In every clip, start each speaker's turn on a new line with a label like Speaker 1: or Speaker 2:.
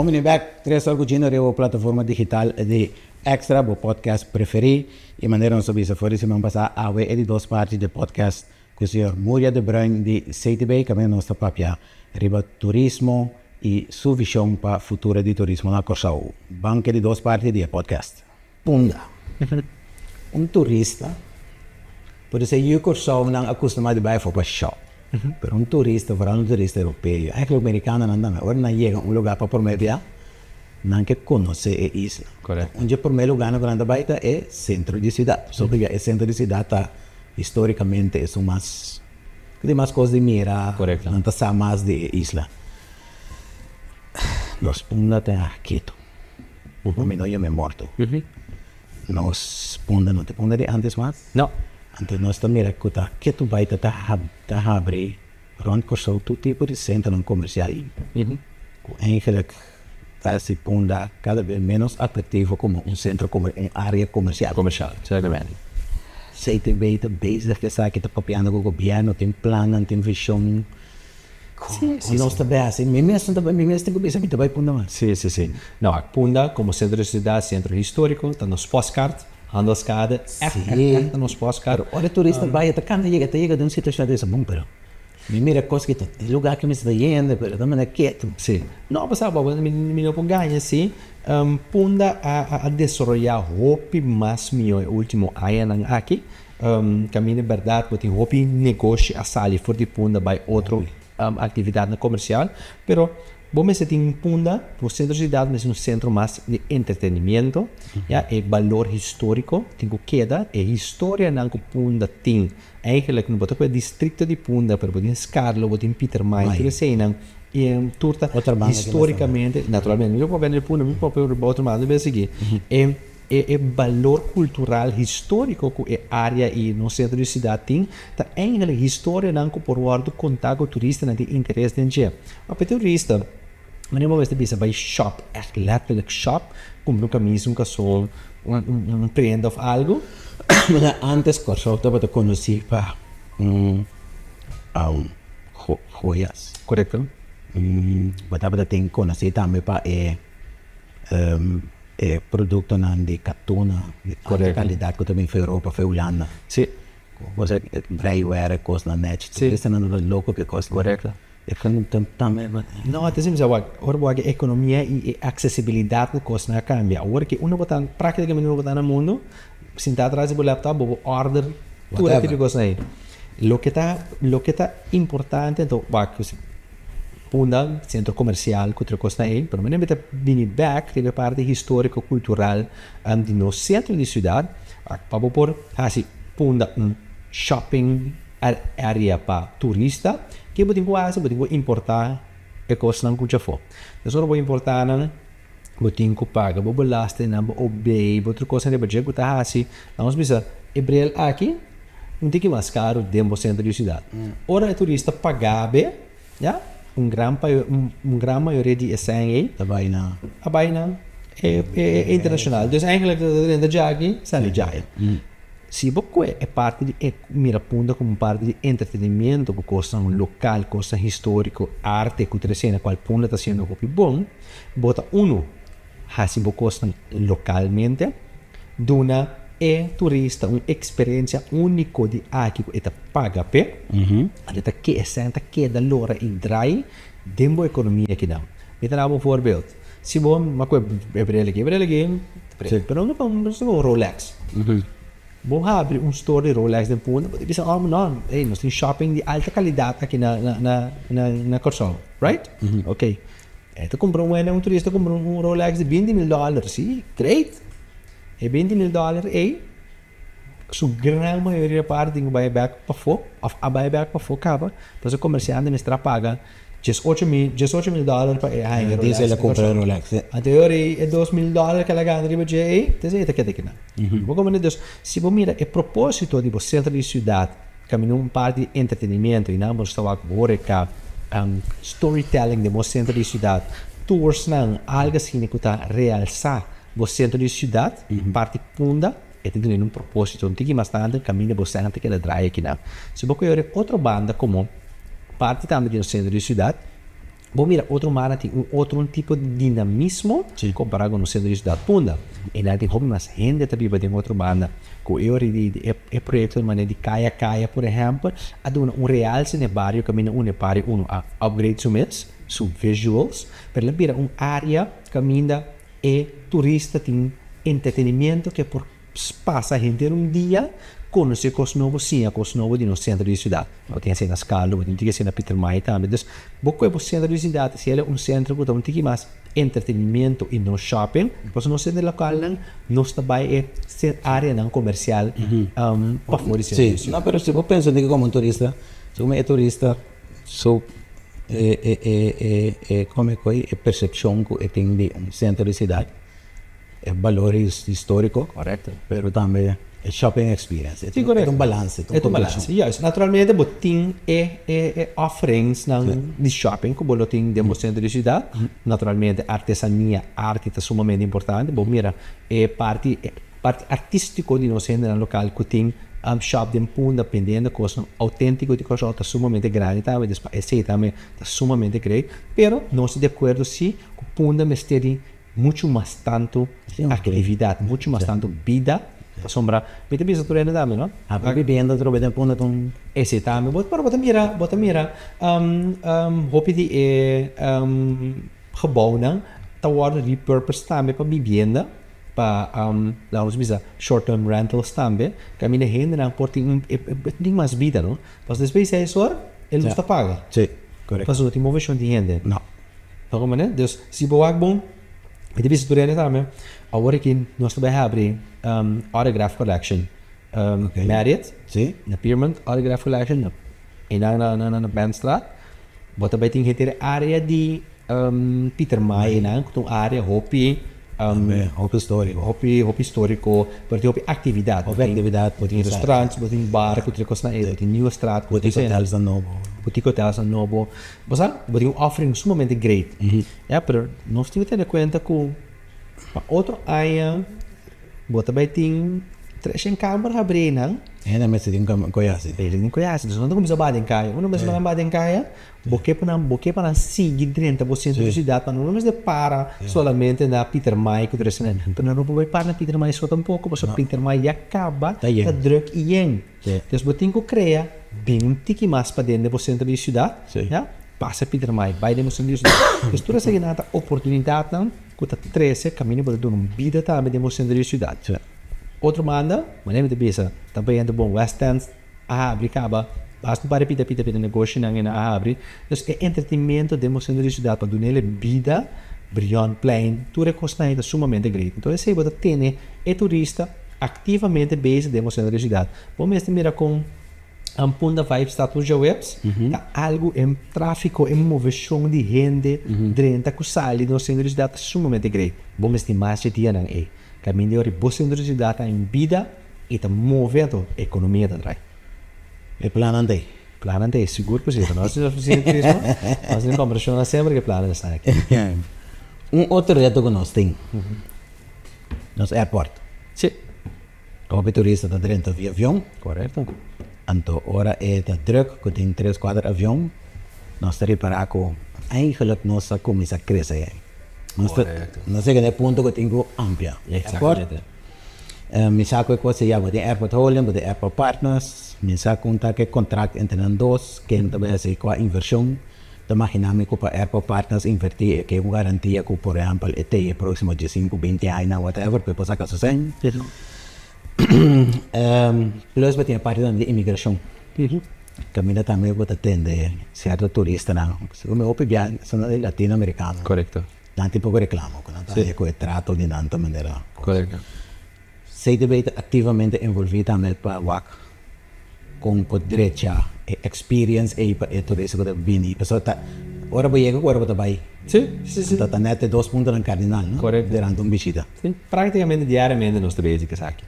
Speaker 1: Coming back, 3 horas com Gino, a plataforma digital de Extra, o podcast preferido. E maneira não sabia se foi semana passada, há de 2 partes do podcast com o senhor Muryad de Bruin de CTB, que é nossa papia, riba turismo e sua visão para o futuro de turismo na Curaçao. Banca de 2 partes do podcast. Punda. Turista, pode ser que o Curaçao não acostumado a ir para o show. Pero turista, vooral un turista europeo, eigenlijk americano não anda, agora não chega lugar para prometer, não que conhece a isla.
Speaker 2: Correto.
Speaker 1: Onde o primeiro lugar na grande baita é centro de cidade. Só que o centro de cidade tá, historicamente é mais, tem mais coisas de mira, não está mais de isla. Nós punda tem Quito, o menor eu me morto. Nós punda não tem punda de antes mais?
Speaker 2: Não.
Speaker 1: Antes nós também recuta que tu vai tá abre rond Curaçao todo tipo de centro comercial. Eigenlijk faz punda cada vez menos atrativo como centro área comercial.
Speaker 2: Certamente.
Speaker 1: Sei também tá bezig que sabe que tá copiando com o governo, tem plano, tem visão. Sim. Nós também assim, mesmo tem que pensar que vai punda mais.
Speaker 2: Sim. Não, a punda como centro de cidade, centro histórico, tá nos postcards. Andoscada,
Speaker 1: sim,
Speaker 2: nos postcards.
Speaker 1: Olha, turista vai até quando chega de uma situação dessa, bom, pero primeira coisa que tem lugar que me está indo, pero também é quieto.
Speaker 2: Sim. Não, mas sabe, me não ganha assim, punda a desenvolver hopi mais meu último ano aqui, caminho de verdade, porque hopi negócio a sair for de punda vai outra atividade comercial, pero bom, se tem punda, o centro de cidade, mas um centro mais de entretenimento, é valor histórico, tem que queda, é história não que punda tem, eigenlijk não botar para o distrito de punda, para poder escalar, botar em Peter Mine, tudo assim, não, é turta historicamente, naturalmente, eu vou ver punda, eu vou ver outro lado, vai seguir, é valor cultural histórico que a área e no centro de cidade tem, tá eigenlijk história não que por ordem contar com o turista não tem interesse em dia, mas para turista mas não vou ver se vai shop, echt letterlijk shop, comprar camisa, calção, prenda ou algo.
Speaker 1: Mas antes Curaçao estava a conhecer para joias.
Speaker 2: Correto.
Speaker 1: Estava a conhecer também para produto de catuna, de qualidade que também foi Europa, foi Holanda.
Speaker 2: Sim.
Speaker 1: Você braaiware coisa na net, isso não é louco que coisa.
Speaker 2: Correto.
Speaker 1: Não,
Speaker 2: até assim, agora a economia e a acessibilidade de coisas não cambia. Agora que uma botar praticamente uma botar no mundo, sentar atrás do laptop, vou order tudo aquilo que coisa aí. Lo que tá importante então, punda centro comercial que outra coisa aí, pero mesmo está vindo back de parte histórico cultural de no centro de cidade, para por assim punda shopping area para turista que eu vou importar e coisa não que já for. Eu só vou importar não, vou ter que pagar, vou belastar, não vou obey, outra coisa de budget, vou tá assim, nós precisa Hebreu aqui, não tem que mais caro dentro do centro de cidade. Ora o turista pagar bem, já, gran maioria de essência a baina é internacional. Então eigenlijk de jagi sale jai. Se você é parte de mira punda como parte de entretenimento, coisa local, coisa histórico, arte, cultura cena, qual punda está sendo muito bom, bota assim coisa localmente, duna turista uma experiência única de aqui que está paga pe, até que é senta que da lora e drai dentro da economia que dá. Me dá um voorbeeld. Se bom, mas que é brele, pero não vamos um Rolex. Vou abrir store de Rolex de punda, porque bisa não, nós temos shopping de alta qualidade aqui na Curaçao, right? Ok. Então comprou um turista comprou um Rolex de $20,000, sim, great. E $20,000 sua grande maioria parte tem buyback para fora, a buyback para fora acaba, então o comerciante me está paga $18,000 para a
Speaker 1: diz ele comprar Rolex.
Speaker 2: A teoria é $2,000 que ela ganha de budget aí, então é que não. Vou comentar Deus, se você mira o propósito de você centro de cidade, caminhar parte de entretenimento e não mostrar agora que storytelling de você centro de cidade, tours não, algo assim que está realçar o centro de cidade, parte punda, e tem um propósito, não tem que mais nada, caminho você não tem que dar aqui não. Se você olhar outra banda como parte também do centro de cidade, Bom, mira, outro mana tem outro tipo de dinamismo comparado com o centro de cidade Punda. E lá tem como mais gente também tem outro banda. Com eu é projeto de maneira de caia, por exemplo, a dar realce no bairro, caminho bairro a upgrade su visuals, per la área caminha e turista tem entretenimento que por passa a gente dia conhecer coisas novas, sim, coisas novas no centro da cidade. Eu tenho assim na escala, eu tenho assim na Peter Mai também. Então, pouco é o centro da cidade, se ele é centro que tem mais entretenimento e no shopping, pois no centro local não está bem área não comercial para fora do centro.
Speaker 1: Sim, não, mas se eu penso que como turista, se eu sou turista, sou como é que é percepção que eu tenho de centro da cidade, é valores históricos,
Speaker 2: correto,
Speaker 1: mas também é shopping experience.
Speaker 2: Sim, correto.
Speaker 1: É um balance.
Speaker 2: É um balance. Yes. Naturalmente, botin offerings de shopping, como botin de centro de cidade. Naturalmente, artesania, arte é sumamente importante. Bom, mira, parte artística de nosso centro local que tem shop de Punda, dependendo da coisa autêntica de coisa, está sumamente grande, também, esse também está sumamente grande, pero não estou de acordo se que Punda me esteja muito mais tanto atividade, muito mais tanto vida, sombra, me tem visto turendo também, não?
Speaker 1: A bebida trobe de Punda com
Speaker 2: esse também, bota mira, hope de gebouw não, tá worden repurposed também para vivenda, para vamos dizer short-term rentals também, que a minha renda não pode ter mais vida, não? Mas depois é isso, ele não está paga.
Speaker 1: Sim, correto.
Speaker 2: Mas não tem movição de renda.
Speaker 1: Não.
Speaker 2: Então, né? Então, se boa bom, me visto durante também. Agora que nós também abrir autograph collection, Muryad,
Speaker 1: sim,
Speaker 2: na Pyramid autograph collection, e na Bandstraat, bota bem tem que ter área de Peter Mai, né? Com área hopi
Speaker 1: hopi
Speaker 2: histórico, porque hopi atividade.
Speaker 1: Hopi atividade,
Speaker 2: tem restaurantes, tem bar, tem coisa na tem new estrada,
Speaker 1: tem hotels da novo.
Speaker 2: Boutique hotels da novo. Mas tem um offering sumamente great. É, pero nós temos que ter conta com outro área, bota bem tem três em câmara abrir, não?
Speaker 1: É, mas você tem que conhecer.
Speaker 2: Ele não conhece, então não tem como se bater em caia. Não mas não bater em caia, porque para seguir 30% da cidade, para não nos depara solamente na Peter Mai que trouxe, então não vai para na Peter Mai só tampouco, porque Peter Mai já acaba a drug e yen. Então você tem que criar bem um tique mais para dentro do centro da cidade, já? Passa Peter Mai, vai dentro do centro da cidade. Então tu recebe nada oportunidade, não? Que tá 13 caminho para dar uma vida também dentro do centro da cidade. Outro manda, mas nem de bisa, também é bom West End, abre acaba, basta para pita negócio na abre, então é entretenimento dentro do centro da cidade para dar ele vida, brilhante, plain, tudo é constante, sumamente grande. Então esse aí tem é turista ativamente base dentro do centro da cidade. Vamos mira com Punda Vibe status de webs, tá algo em tráfego, em movição de gente, dentro da sala do centro da cidade sumamente grande. Vamos estimar se dia não é. Caminho de boa centro da cidade em vida e está movendo a economia da trai.
Speaker 1: É planante.
Speaker 2: Planante, seguro que sim. Nós temos turismo, nós temos conversão sempre que plano está aqui.
Speaker 1: Outro reto que nós temos, nosso aeroporto.
Speaker 2: Sim.
Speaker 1: Como turista está dentro de avião.
Speaker 2: Correto.
Speaker 1: Então, ora é da druk, que tem 3, 4 aviões, nós estamos para com eigenlijk nossa começa a crescer. Nós chegamos a ponto que tem amplia.
Speaker 2: Exatamente.
Speaker 1: Me saco que você já tem airport holding, tem airport partners, me saco que contrato entre nós dois, que também é com a inversão. Então, imaginamos que para airport partners invertir, que é uma garantia que, por exemplo, até o próximo de 5, 20 anos, whatever, para passar a suceder. Plus, vai ter a parte de imigração. Caminha também para atender certo turista, não. Como eu viajo, são latino-americanos.
Speaker 2: Correto.
Speaker 1: Não tem pouco reclamo, não tem com o trato de tanta maneira.
Speaker 2: Correto.
Speaker 1: Se deve ativamente envolver também para o com o direito a experience e para o turista que vem. Pessoal tá, ora vai chegar, ora vai vai.
Speaker 2: Sim.
Speaker 1: Tá nete 2 pontos no cardinal, não?
Speaker 2: Correto.
Speaker 1: Durante uma visita.
Speaker 2: Sim, praticamente diariamente nós trabalhamos aqui.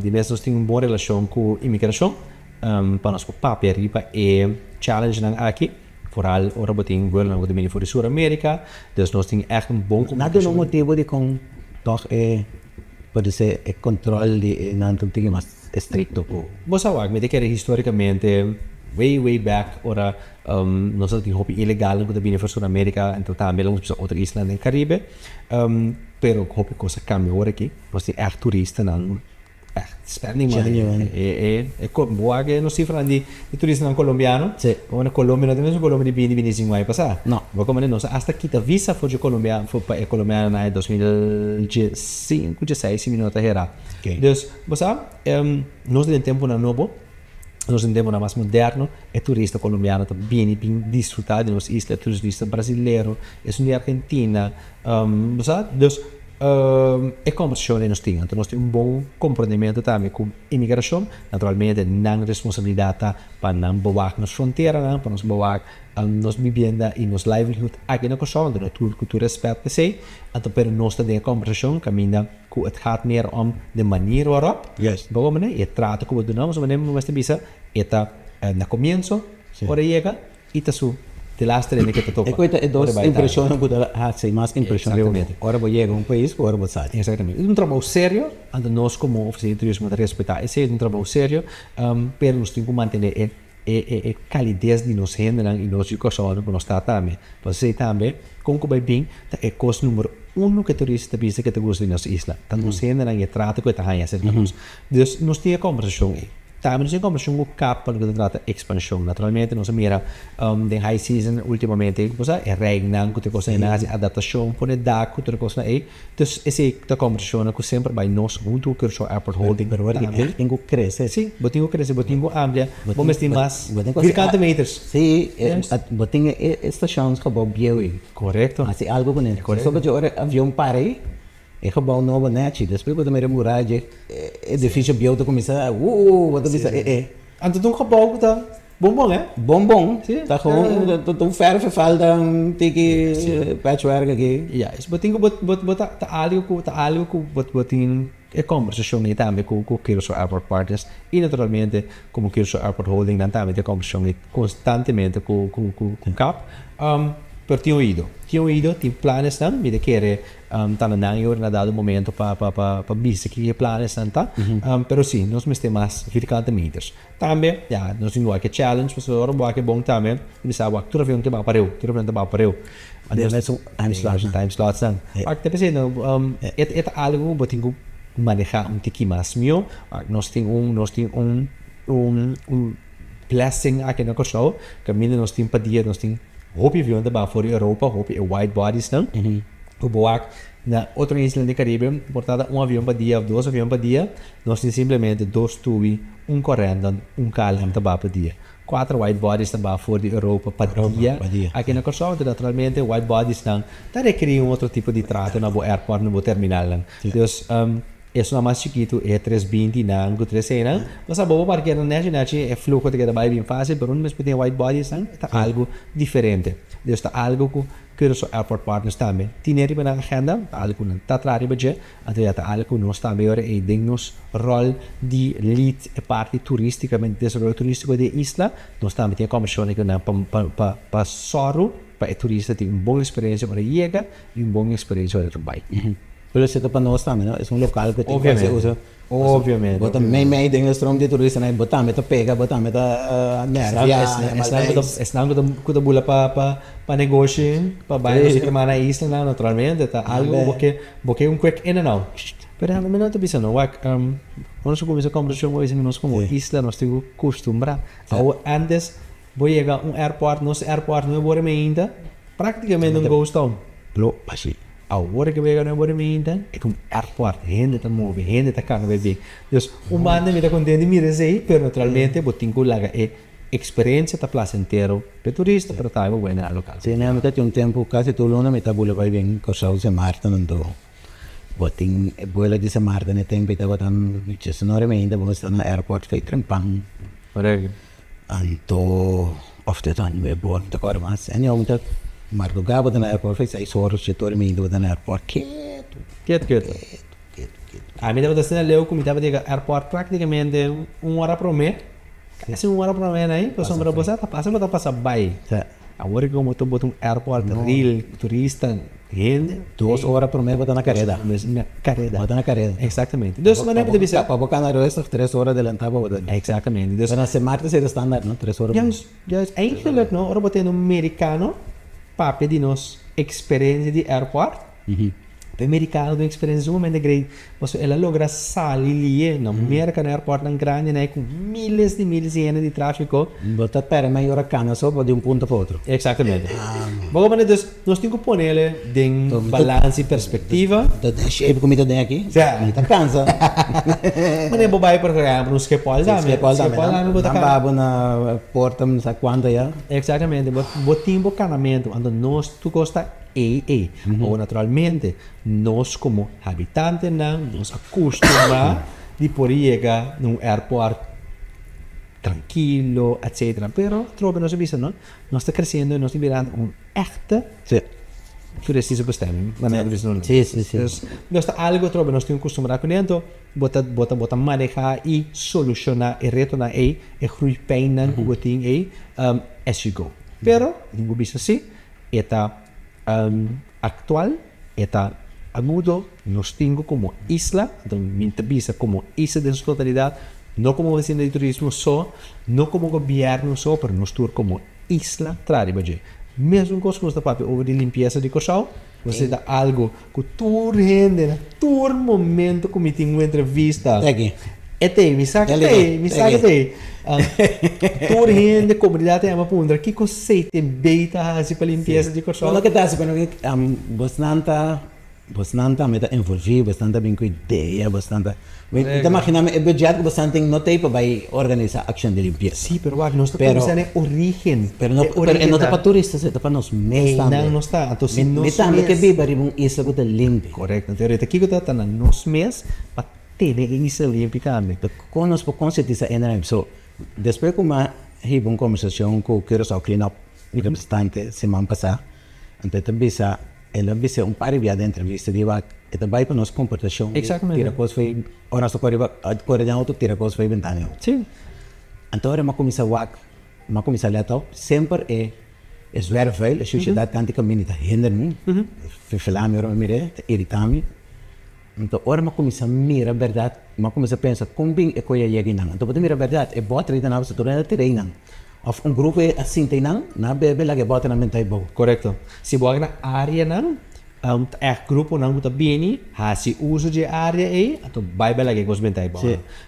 Speaker 2: De vez nós temos uma boa relação com a imigração, para nós com o papel e challenge aqui. Vooral ora boting wel na de voor de Sul-Amerika, dus nós tem echt een bom
Speaker 1: nada no motivo de com toch pode ser controle de não tem mais estricto.
Speaker 2: Você sabe, me que historicamente way back, ora nós temos hobby ilegal quando viene para Sul-América, então também vamos para outra isla no Caribe, pero hobby coisa cambia ora aqui, nós temos turista não spending money boa que não se fala de turista não colombiano ou na Colômbia não temos Colômbia de bini sem vai passar
Speaker 1: não
Speaker 2: vou como nós hasta quita visa foi de colombiano foi para colombiano na 2005 16 se minuto era então você nós temos tempo na novo nós temos na mais moderno é turista colombiano também bem desfrutar de nossa isla turista brasileiro é de Argentina você Deus é conversão nós temos, então nós temos bom compreendimento também com imigração, naturalmente não responsabilidade para não boar nas fronteiras, para nos boar nos vivenda e nos livelihood aqui na Kosovo, então tudo que tu respeita sei, então para nós também a conversação caminha que het gaat meer om de manier waarop, waarom né, e trata como do nós, mas também bisa, eta na comienzo, ora chega, e tá su de lastre que te toca.
Speaker 1: E questa è dos impressioni che sei mais que impressione. Ora vou chegar a um país, ora vou sair.
Speaker 2: Exatamente. É trabalho sério, ando nós como oficina de turismo de respeitar. Esse é trabalho sério, pero nós temos que manter a calidez de nos gente e nós educação que nós está também. Você também, como que vai bem, é coisa número 1 que turista visa que te gosta de nossa isla. Tanto nos gente e trata que está aí, certo? Então, nós temos conversação também nós temos um capa que trata expansão. Naturalmente, nós mira de high season ultimamente, coisa é regna, que coisa é nasi adaptação, pone dar, que coisa é. Então, esse da conversão que sempre vai nós muito que o airport holding,
Speaker 1: pero ele tem que crescer.
Speaker 2: Sim, botinho crescer, botinho amplia, vamos ter mais 50 metros.
Speaker 1: Sim, botinho estações que vão bem.
Speaker 2: Correto.
Speaker 1: Assim algo com ele. Só que o avião para aí. É que bom novo net, depois quando me Muryad é difícil biota começar, quando bisa
Speaker 2: anto tung kabog ta bombom
Speaker 1: bom, tá com tu ferro falta tiki patchwork aqui.
Speaker 2: Yes, botinho bot ta algo ku botin é conversação aí também com o Curaçao Airport Partners e naturalmente como Curaçao Airport Holding também tem conversação constantemente com CAP. Pero tinha ido, tinha planos não, me querer tá na nanho na dado momento para bisa que planos não tá, pero sim, nós temos mais 50 metros. Também, nós temos que challenge, mas agora que bom também, ele sabe que tudo avião te vai para eu,
Speaker 1: Mas
Speaker 2: time slots não. Mas depois é algo que tenho manejar tiki mais meu, nós temos blessing aqui na Kosovo, que nós temos para dia, nós temos hoop avião da para Europa, hoop wide bodies não, o boac na outra isla do Caribe, portanto avião para dia, 2 aviões para dia, nós temos simplesmente 2 tubi, correndo, calham da para dia. 4 wide bodies também fora de Europa para dia. Aqui na Kosovo, naturalmente, wide bodies não, tá requer outro tipo de trato na airport, no terminal não. Então, isso é mais chiquito, é 320 não, 300 não. Mas a boa parte na net é fluxo que vai bem fácil, pero mas tem wide bodies não, tá algo diferente. Então, está algo que os airport partners também tinham na agenda, algo não tá atrás de, até tá algo nós também agora é dignos rol de lead parte turisticamente desenvolvimento turístico da isla, nós também tem comissão que na para soro para turista tem boa experiência para chegar e boa experiência para trabalhar.
Speaker 1: Pero se para nós também, não? É um local que tem
Speaker 2: que
Speaker 1: usa.
Speaker 2: Obviamente.
Speaker 1: Bota meio tem strong de turista, né? Bota meta pega, bota meta nervia.
Speaker 2: Que da bula para negócio, para bairro que mana isla não, naturalmente, tá algo porque quick in and out. Pero não não bisa não, nós começamos a conversar hoje nós como isla nós temos costumbra. Antes vou chegar airport, nosso airport não é ainda, praticamente um ghost town.
Speaker 1: Blo, assim.
Speaker 2: Agora que vai ganhar ainda é airport, gente tá move, gente tá carga bebê. Então, banda me dá contente me receber, pero naturalmente botin ko laga experiência tá place inteiro para turista, para tá boa na local.
Speaker 1: Sim, né, mas tem tempo quase todo ano me tá bula vai bem Kosovo se Marta não do. Botin bola de se Marta né tem beta botan, se não ainda vamos estar na airport que trempang.
Speaker 2: Correto.
Speaker 1: Anto of the time we born to agora mas é não muito madrugada na airport fez 6 horas de dormindo na airport quieto. A mim dava assim leu como estava de airport praticamente 1 hora por mês. Quase 1 hora por mês aí, passou para você tá passando bem.
Speaker 2: Agora como tu bota airport real turista, gente,
Speaker 1: 2 horas por mês botar na carreta.
Speaker 2: Na carreta.
Speaker 1: Botar na carreta.
Speaker 2: Exatamente. Então, se maneira de ser.
Speaker 1: Para botar na rua, 3 horas adelantar para botar.
Speaker 2: Exatamente.
Speaker 1: Então, na semana é standaard, não? 3 horas.
Speaker 2: Juist. Eigenlijk, no, ora botando um americano, papi de nos experiência de airport. O americano tem experiência um momento grande. Você ela logra sair ali, no americano airport tão grande, né, com milhares de tráfego.
Speaker 1: Botar para maior cana só de ponto para outro.
Speaker 2: Exatamente. Bom, mas nós temos que pôr ele em balança e perspectiva.
Speaker 1: Da shape comida tem aqui.
Speaker 2: Já.
Speaker 1: Tá cansa.
Speaker 2: Mas é bobai por exemplo, nos que pode dar,
Speaker 1: botar babo na porta, não sei quando já.
Speaker 2: Exatamente. Botim bocanamento, quando nós tu gosta ou naturalmente nós como habitantes nos acostumamos de por chegar num aeroporto tranquilo, etc. Pero trobe nós visa, não? Nós está crescendo, nós estamos virando echte turistische bestemming.
Speaker 1: Sim.
Speaker 2: Nós está algo trobe nós temos acostumado com isso, bota manejar e solucionar e retornar e groeipijnen hoe het ding as you go. Pero ninguém visa assim, eta actual, eta agudo, nós temos como isla, então minha visa como isla de sua totalidade, não como vecina de turismo só, não como governo só, mas nós tour como isla tradicional. Mesmo com os custos papi over de limpeza de Curaçao, você dá algo que tu rende, todo momento que me tem uma entrevista. Me sabe. Todo rende comunidade é uma punta que conceito beita assim para limpeza de Curaçao.
Speaker 1: Olha que tá se pelo bastante me tá envolvido, bastante bem com ideia, bastante. Então imagina é budget bastante não tem para organizar ação de limpeza.
Speaker 2: Sim, pero nós estamos pensando em origem.
Speaker 1: Pero não tá para turistas, é para nós mesmos.
Speaker 2: Não está. Então se nós
Speaker 1: que viver em isla que tá limpo.
Speaker 2: Correto. Então aqui que tá na nós mesmos para ter isla limpa também.
Speaker 1: Com nós por consciência enorme. So depois como tive uma conversação com o Curaçao Clean Up bastante semana passada, então também ela disse par de entrevista de que também para nós comportação.
Speaker 2: Exatamente.
Speaker 1: Tira coisa foi ora só corre de auto tira coisa foi ventana.
Speaker 2: Sim.
Speaker 1: Então era uma comissão letal sempre é zwaar veel, a sociedade tanto caminho tá hinderen, verfilame ora mire, irritame. Então ora uma comissão mira verdade, uma comissão pensa como bem é coisa chegar não. Então para mira verdade é boa treina na você toda treina. Of grupo assim tem não, na bebe lá que bota na mente bom.
Speaker 2: Correto. Se boa na área não, grupo não está bem, se uso de área então vai bela que mente bom.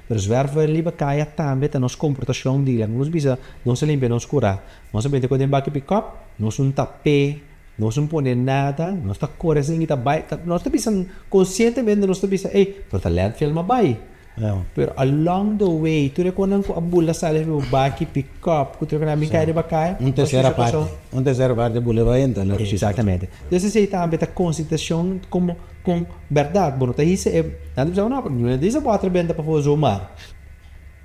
Speaker 2: Mas verve liba caia também tá nos comportação de nós bisa, não se limpa nos cura. Nós sabemos quando embarque pick up, nós não tapé, nós não põe nada, nós tá correndo e tá vai, nós tá bisa conscientemente nós tá bisa, por talento filma vai. Pero along the way, tu reconhece que a bula sai do baque pick up, que tu reconhece que vai cair.
Speaker 1: Terceira parte da bula vai entrar.
Speaker 2: Exatamente. Então se também a consideração como com verdade, bom, tá isso é, não diz a outra benda para fazer o mar.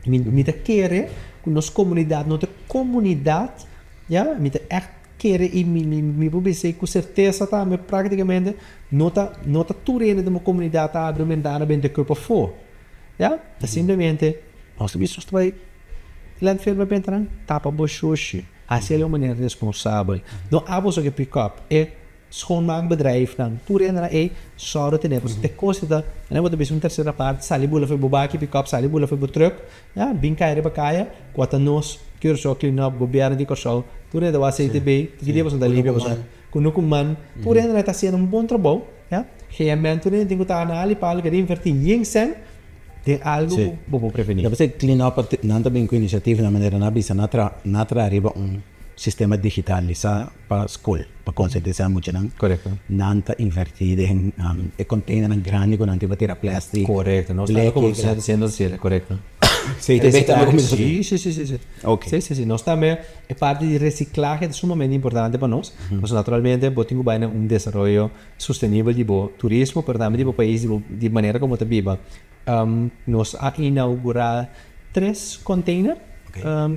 Speaker 2: Me tá querer que nossa comunidade, me tá querer e me publicei com certeza também praticamente não tá tudo de uma comunidade argumentada bem de corpo fora. Simplesmente, nós vai lá firma bem tapa bochuche. Assim é uma maneira responsável. Não há você que pick up schoonmaakbedrijf dan toerennen zouden te nemen. De kosten dat en dan wordt er een terceira parte, sali bula foi bobaki, pick up, sali bula foi truck, ja, binkaire bakaya, quata nos, Curaçao Clean Up, governo de Curaçao, toerennen dat was CTB, que dia você da Líbia, você kunukuman, toerennen dat assim um bom trabalho, ja, realmente toerennen tem que estar na ali para que invertir em sen, tem algo para prevenir.
Speaker 1: Você Clean Up não também com iniciativa na maneira na bisa na arriba sistema digitalizado para a escola, para conscientizar muito, não?
Speaker 2: Correto.
Speaker 1: Não está invertido em container grande com não tirar plástico.
Speaker 2: Correto. Não está como você está dizendo assim, correto.
Speaker 1: Sim, também estamos
Speaker 2: sim. Ok. Sim. Nós também é parte de reciclagem é sumamente importante para nós. Nós naturalmente temos um desenvolvimento sustentável de turismo, mas também de país de maneira como está viva. Nós inauguramos 3 containers.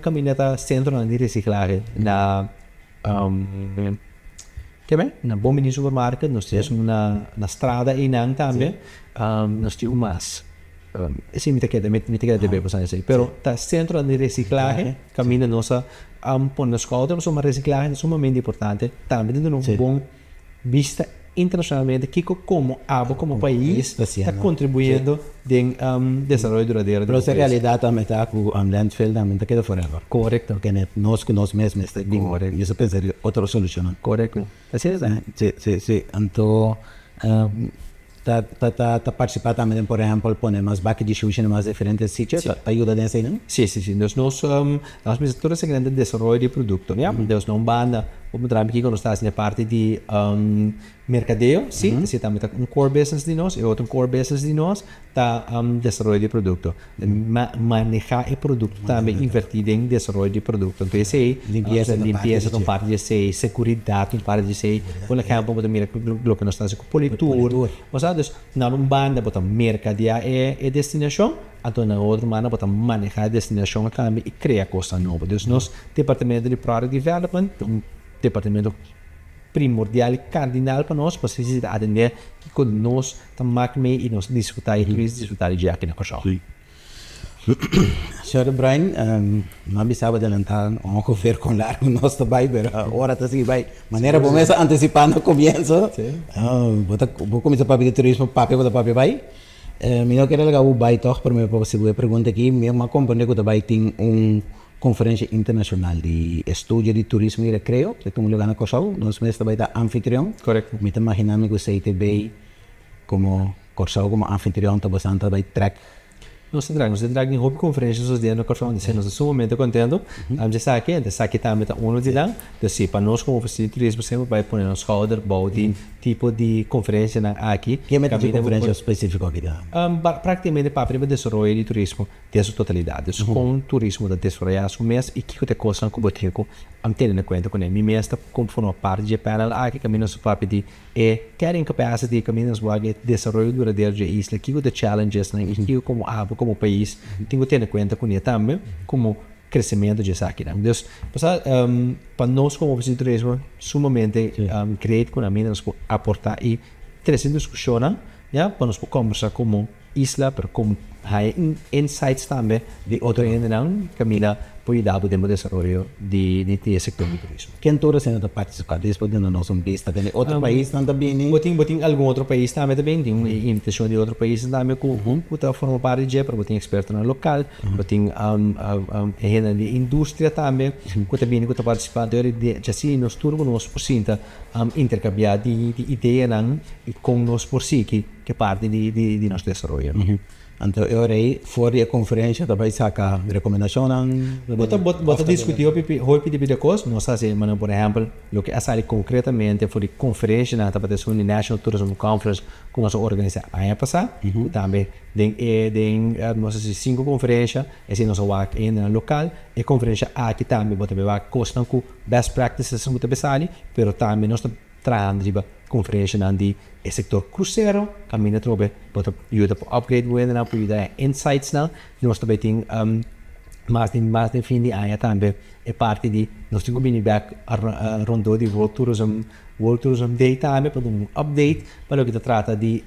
Speaker 2: Caminhada centro de reciclagem na na bom mini supermarket nós temos na estrada e não também nós temos mais assim me te queda de bem passar assim pero tá centro de reciclagem caminha nossa pôr na escola, temos uma reciclagem sumamente importante, também tendo bom vista internacionalmente que como como país está contribuindo em desenvolvimento duradouro.
Speaker 1: Mas a realidade também está com o landfill também está quedando forever.
Speaker 2: Correto.
Speaker 1: Porque nós mesmos está bem. Correto. Isso pensa outra solução.
Speaker 2: Correto. Assim é.
Speaker 1: Sim. Então está participando também, por exemplo, poner mais back de xuxa em mais diferentes sítios. Ajuda nessa aí, não?
Speaker 2: Sim. Nós toda essa grande desenvolvimento de produto, né? Nós não banda como trabalho aqui quando está na parte de mercadeo, sim, também está um core business de nós, e outro core business de nós está desenvolvimento de produto. Manejar o produto também invertido em desenvolvimento de produto. Então, esse aí, limpeza com parte de ser, segurança com parte de ser, por exemplo, mira o que nós estamos com politur, mas não banda, botar mercadeia é destinação, então na outra maneira botar manejar a destinação também e criar coisa nova. Então, nosso departamento de product development, departamento primordial e cardinal para nós, para atender que nós também e nós disfrutar de aqui na Curaçao.
Speaker 1: Senhor Bruin, não precisava adelantar ongeveer com largo nós também, mas agora está assim, vai maneira como essa antecipando o começo. Vou começar para o turismo, papi vai. Me não quero levar o bai toch para mim para você pergunta aqui, mesmo a companhia que também tem conferência internacional de estudo de turismo e recreio, que estamos jogando na Curaçao, nós mesmos também da anfitrião.
Speaker 2: Correto.
Speaker 1: Me imaginando que o CTB como Curaçao como anfitrião está bastante também track.
Speaker 2: Nós temos em hobby conferências os dias na Curaçao, nós estamos sumamente contentos. Está aqui também está um de lá, então para nós como oficina de turismo sempre vai pôr nos roda de tipo de conferência aqui.
Speaker 1: Que é uma conferência específica aqui?
Speaker 2: Praticamente para primeiro desenvolvimento de turismo de sua totalidade, com turismo da desenvolver o mês e que te coisa com boteco, tendo em conta com ele mesmo como for uma parte de panel aqui caminho sua parte de carrying capacity caminhos de desenvolvimento duradouro de isla, que the challenges na que como país, tenho que ter em conta com ele também como crescimento de essa aqui. Então, para nós como oficina de turismo, sumamente creio que nós podemos aportar e ter essa discussão, para nós conversar como isla, para como insights também de outro não caminha para ajudar o desenvolvimento de sector do turismo.
Speaker 1: Quem toda sendo participar depois de nós país tem outro país também?
Speaker 2: Botem algum outro país também tem invitação de outro país também que tá forma parte de para botem experto no local, botem de indústria também que também que tá participando de já se nós turbo nós por cinta intercambiar de ideia com nós por si que parte de nosso desenvolvimento.
Speaker 1: Então, eu orei fora da conferência, também saca recomendação.
Speaker 2: Bota discutir o tipo de coisa, nós fazemos, por exemplo, o que é concretamente for a conferência na National Tourism Conference que nós organizamos ano passado, também nós 5 conferências, assim nós vamos no local, e conferência aqui também bota coisa com best practices muito pesado, pero também nós trabalhamos conferência de sector cruzeiro, caminha trobe, bota ajuda para upgrade o para ajudar insights nós também tem mais de fim de ano também é parte de nós temos que back a rondou de World Tourism Day também para um update para o que trata de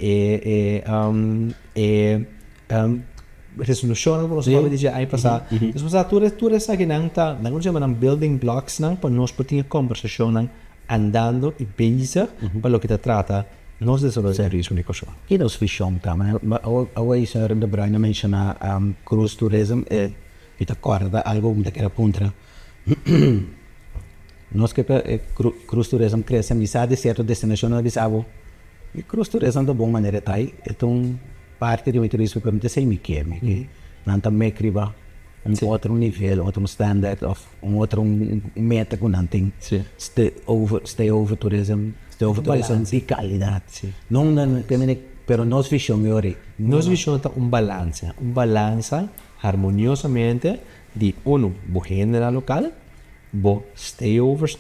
Speaker 2: resolução nós vamos dizer aí passar então tudo essa aqui não chama building blocks para nós poder conversação andando e pensa para o que trata nós desenvolvemos uma coisa.
Speaker 1: E nós fechamos também. Hoje o senhor de Bruin menciona cruise tourism e te acorda algo que quer apontar. Nós que cruise tourism cresce amizade certa destinação na bisabo. E cruise tourism da boa maneira tá aí. Então parte de um turismo que não sei me que não também criba outro nível, outro standard, outro meta que não tem. Stay over tourism de qualidade. Não, pero nós fechamos agora.
Speaker 2: Nós fechamos um balança harmoniosamente de género local, stayovers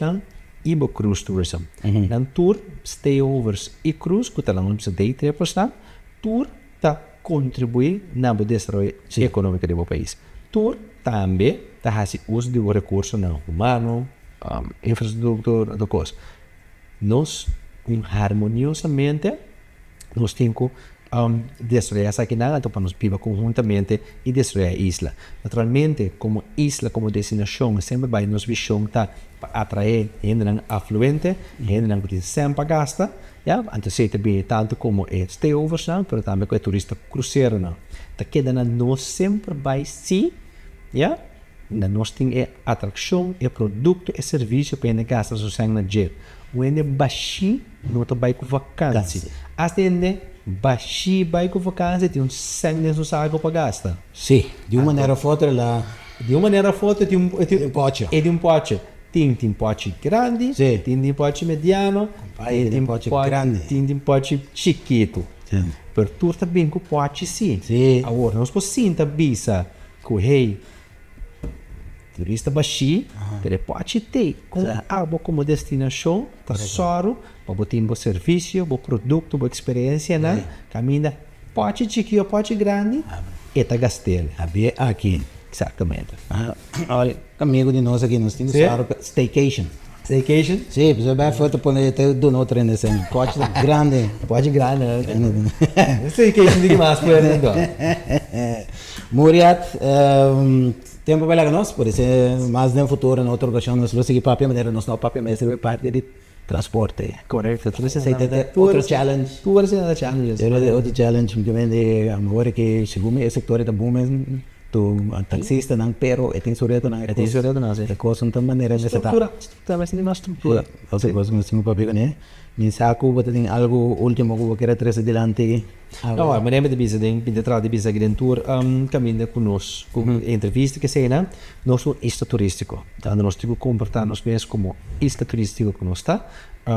Speaker 2: e cruise tourism. Dan tour, stayovers e cruise, que talvez não day trippers tour está contribuir na desenvolvimento econômico do país. Tour também faz uso de recursos humanos, infraestrutura, nós harmoniosamente nós temos destruir essa aqui não, então para nos viver conjuntamente e destruir a isla. Naturalmente, como isla, como destinação, sempre vai nos visão tá para atrair gente afluente, gente que sempre gasta, ja, antes se também tanto como stayovers, não, mas também com turista cruzeiro, não. Tá queda nós sempre vai sim, ja, nós tem atração, produto e serviço para gente gastar o sangue na dia. O ende baixi, não tá vai com vacância. As ende baixi vai com vacância, tem sangue no saco para gastar.
Speaker 1: Sim, de uma maneira ou outra lá.
Speaker 2: De uma maneira ou outra tem
Speaker 1: pote.
Speaker 2: É de pote. Tem pote grande,
Speaker 1: sim.
Speaker 2: Tem pote mediano,
Speaker 1: tem pote grande.
Speaker 2: Tem pote chiquito.
Speaker 1: Sim.
Speaker 2: Per tudo bem com pote sim.
Speaker 1: Sim.
Speaker 2: Agora, nós podemos bisa com rei turista baixi, pero pode ter com algo como destinação, tesouro, para botar um serviço, um produto, uma experiência, né? Caminha, pode chiquinho, pode grande, e tá gastando.
Speaker 1: Havia aqui.
Speaker 2: Exatamente.
Speaker 1: Olha, amigo de nós aqui, nós temos staycation.
Speaker 2: Staycation?
Speaker 1: Sim, você vai foto por aí, do outro trem assim, pode grande.
Speaker 2: Pode grande, staycation de mais por aí, então.
Speaker 1: Muryad, tempo vai lá nós, por isso, mais no futuro, na outra ocasião, nós vamos seguir papel, mas nós não papel, mas é parte de transporte.
Speaker 2: Correto.
Speaker 1: Tudo isso é outro challenge.
Speaker 2: Tudo isso é challenge.
Speaker 1: Outro challenge, que vem agora que segundo o setor da boom, tu taxista não, pero tem surreto não.
Speaker 2: Tem surreto não, sim.
Speaker 1: É coisa de maneira de
Speaker 2: estrutura, vai ser uma estrutura.
Speaker 1: Ou seja, coisa que papel, né? Min saco, você tem algo último que você quer trazer adiante?
Speaker 2: Não, mas lembra de bisa, de trás de bisa aqui tour, caminha conosco, entrevista que sei, né? Nós somos isla turístico, então nós temos que comportar-nos mesmo como isla turístico que nós está.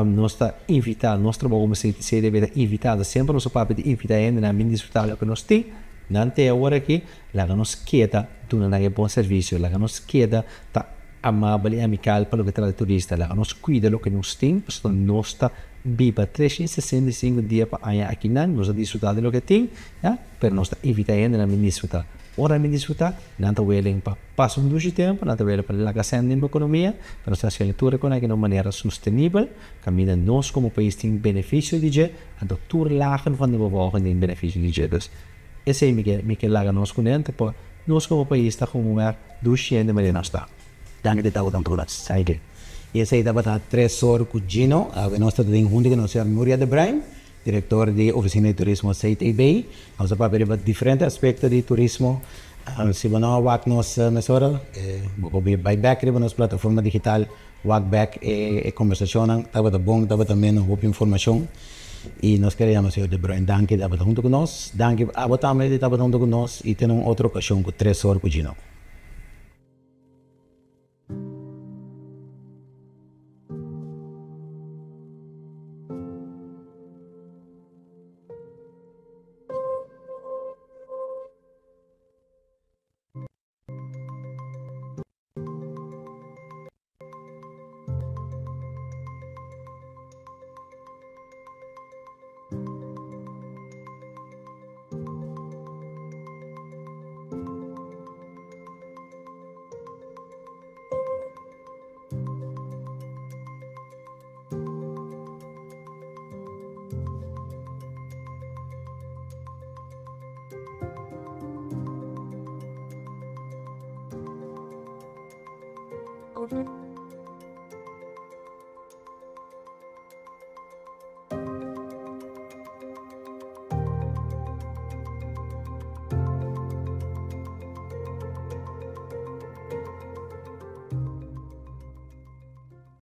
Speaker 2: Nós está invitado, nós trabalhamos se deve invitado sempre nosso papel de invitar ainda na minha desfrutar que nós tem. Não tem agora que lá nos queda dando um bom serviço, lá nos queda tá amável e amical para o que traz turista, lá nos cuida do que nós temos, porque nós está viva 365 dias para aqui não, nós desfrutar do que tem, já, mas nós está evitando a minha desfrutar. Ora minha desfrutar, não está willing para passar de tempo, não está willing para lá gastar na economia, para nós fazer a leitura com uma maneira sustentável, caminha nós como país tem benefício de dia, a doutor lagen van de bevolking tem benefício de dia, dus esse é que laga nós com dentro, para nós como país está como uma duchende maneira está.
Speaker 1: Danke de tal tanto lá, sai que. E esse aí estava 3 horas com Gino, nós estamos em junto com o Sr. Muryad de Bruin, diretor de oficina de turismo CTB. Nós vamos ver diferentes aspectos de turismo. Se você não vai nos mesora, vou vai back na nossa plataforma digital, walk back e conversação, estava bom, estava também uma informação. E nós queremos, Sr. de Bruin, danke de estar junto com nós, danke a você também de estar junto com nós e ter outra ocasião com 3 horas com Gino.
Speaker 3: Okay.